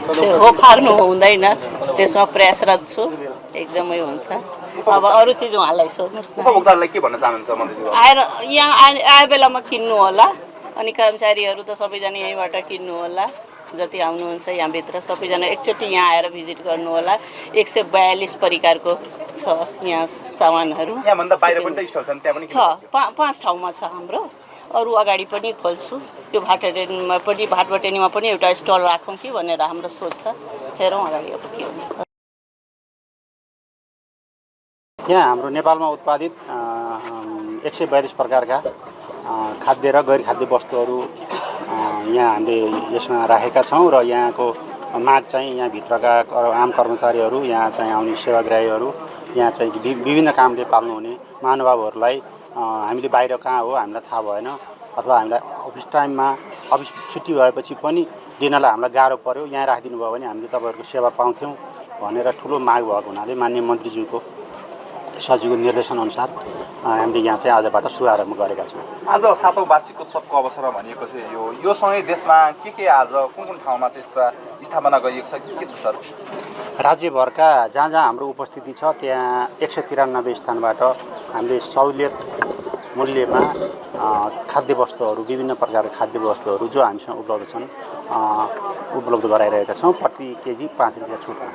हो फार्नु हुँदैन, त्यसमा प्रयासरत छु, एकदमै हुन्छ। अब अरू चिज उहाँलाई सोध्नुहोस् न। उपभोक्ताहरूलाई के भन्न चाहनुहुन्छ मन्त्रीज्यू? आएर यहाँ आए बेलामा किन्नु होला, अनि कर्मचारीहरू त सबैजना यहीँबाट किन्नु होला। जति आउनुहुन्छ यहाँभित्र सबैजना एकचोटि यहाँ आएर भिजिट गर्नु होला। 142 प्रकारको छ यहाँ सामानहरू। यहाँभन्दा बाहिर पनि त स्टल छन्, त्यहाँ पनि छ, 5 ठाउँमा छ हाम्रो। अरू अगाडि पनि खोल्छु, त्यो भाटबटेनीमा पनि एउटा स्टल राखौँ कि भनेर हाम्रो सोच छ। हेरौँ अगाडि अब के हुन्छ। यहाँ हाम्रो नेपालमा उत्पादित 142 प्रकारका खाद्य र गैर खाद्य वस्तुहरू यहाँ हामीले यसमा राखेका छौँ र यहाँको माग चाहिँ यहाँभित्रका आम कर्मचारीहरू, यहाँ चाहिँ आउने सेवाग्राहीहरू, यहाँ चाहिँ विभिन्न कामले पाल्नुहुने महानुभावहरूलाई हामीले बाहिर कहाँ हो हामीलाई थाहा भएन, अथवा हामीलाई अफिस टाइममा अफिस छुट्टी भएपछि पनि लिनलाई हामीलाई गाह्रो पर्यो, यहाँ राखिदिनु भयो भने हामीले तपाईँहरूको सेवा पाउँथ्यौँ भनेर ठुलो माग भएको हुनाले माननीय मन्त्रीज्यूको सचिवको निर्देशनअनुसार हामीले यहाँ चाहिँ आजबाट शुभारम्भ गरेका छौँ। आज 7औं वार्षिक उत्सवको अवसरमा भनिएको छ यो सँगै देशमा के आज कुन ठाउँमा चाहिँ यस्ता स्थापना गरिएको छ, के छ सर? राज्यभरका जहाँ जहाँ हाम्रो उपस्थिति छ त्यहाँ 193 स्थानबाट हामीले सहुलियत मूल्यमा खाद्य वस्तुहरू, विभिन्न प्रकारका खाद्य वस्तुहरू जो हामीसँग उपलब्ध छन् उपलब्ध गराइरहेका छौँ। प्रति केजी 5 रुपियाँ छुटमा।